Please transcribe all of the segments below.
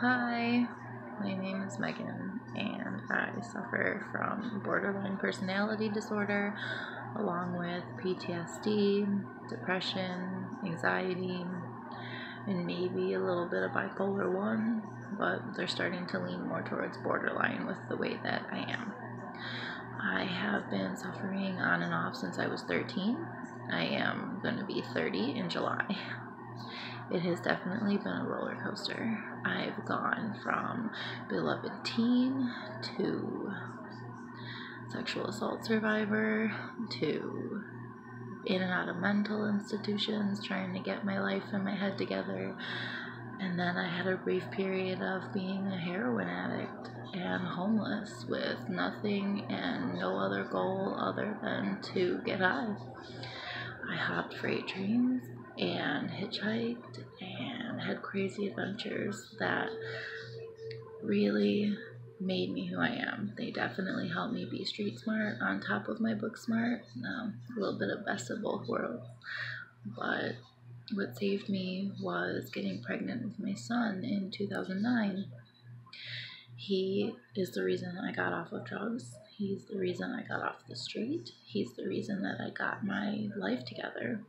Hi, my name is Megan, and I suffer from borderline personality disorder along with PTSD, depression, anxiety, and maybe a little bit of bipolar 1, but they're starting to lean more towards borderline with the way that I am. I have been suffering on and off since I was 13. I am going to be 30 in July. It has definitely been a roller coaster. I've gone from beloved teen to sexual assault survivor to in and out of mental institutions trying to get my life and my head together. And then I had a brief period of being a heroin addict and homeless with nothing and no other goal other than to get high. I hopped freight trains and hitchhiked and had crazy adventures that really made me who I am. They definitely helped me be street smart on top of my book smart. A little bit of best of both worlds. But what saved me was getting pregnant with my son in 2009. He is the reason I got off of drugs. He's the reason I got off the street. He's the reason that I got my life together.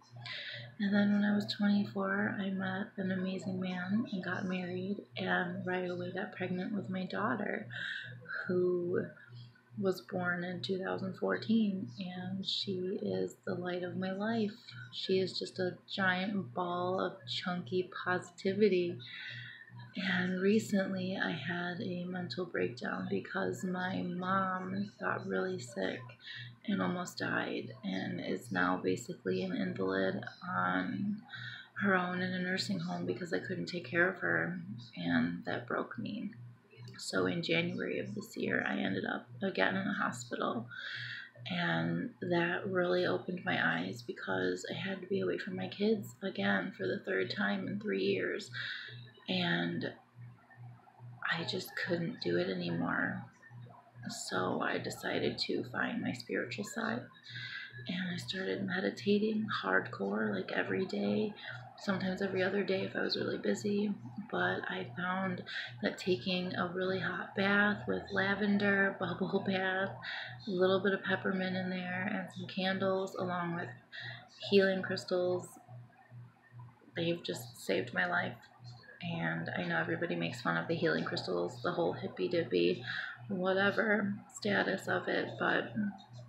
And then when I was 24, I met an amazing man and got married, and right away got pregnant with my daughter, who was born in 2014, and she is the light of my life. She is just a giant ball of chunky positivity. And recently I had a mental breakdown because my mom got really sick and almost died and is now basically an invalid on her own in a nursing home because I couldn't take care of her, and that broke me. So in January of this year, I ended up again in a hospital, and that really opened my eyes because I had to be away from my kids again for the third time in 3 years, and I just couldn't do it anymore. So I decided to find my spiritual side, and I started meditating hardcore, like every day, sometimes every other day if I was really busy. But I found that taking a really hot bath with lavender, bubble bath, a little bit of peppermint in there, and some candles, along with healing crystals, they've just saved my life. And I know everybody makes fun of the healing crystals, the whole hippy dippy, whatever status of it, but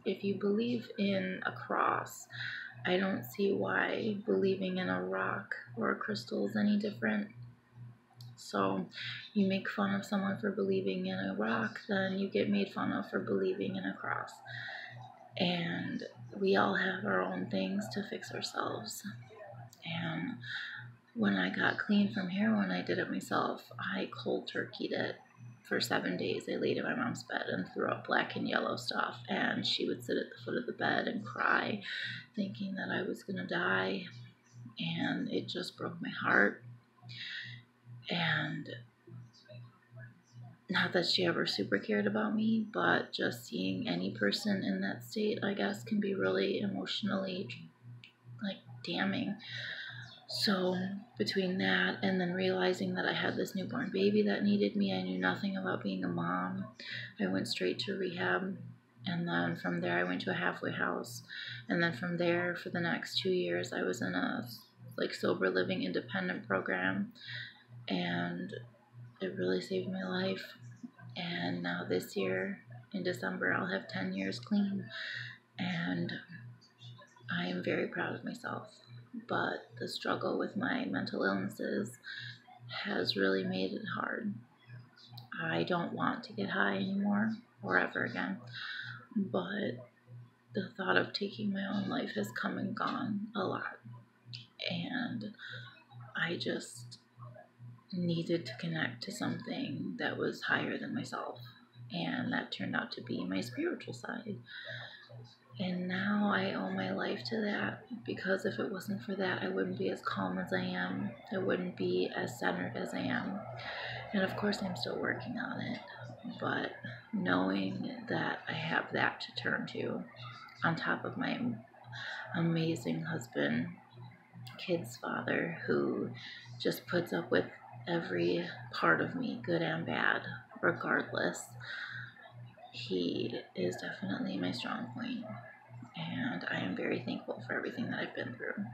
if you believe in a cross, I don't see why believing in a rock or a crystal is any different. So you make fun of someone for believing in a rock, then you get made fun of for believing in a cross. And we all have our own things to fix ourselves. And when I got clean from heroin, I did it myself. I cold turkeyed it for 7 days. I laid in my mom's bed and threw up black and yellow stuff, and she would sit at the foot of the bed and cry, thinking that I was gonna die, and it just broke my heart. And not that she ever super cared about me, but just seeing any person in that state, I guess, can be really emotionally, like, damning. So between that and then realizing that I had this newborn baby that needed me, I knew nothing about being a mom. I went straight to rehab, and then from there I went to a halfway house, and then from there for the next 2 years I was in a sober living independent program, and it really saved my life. And now this year in December I'll have 10 years clean, and I am very proud of myself. But the struggle with my mental illnesses has really made it hard. I don't want to get high anymore or ever again, but the thought of taking my own life has come and gone a lot, and I just needed to connect to something that was higher than myself, and that turned out to be my spiritual side. And now I owe my life to that, because if it wasn't for that, I wouldn't be as calm as I am. I wouldn't be as centered as I am. And of course, I'm still working on it. But knowing that I have that to turn to, on top of my amazing husband, kid's father, who just puts up with every part of me, good and bad, regardless. He is definitely my strong point, and I am very thankful for everything that I've been through.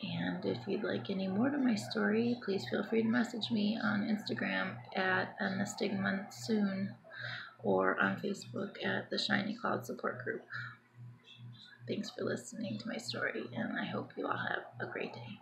And if you'd like any more to my story, please feel free to message me on Instagram at @endthestigmasoon or on Facebook at the Shiny Cloud Support Group. Thanks for listening to my story, and I hope you all have a great day.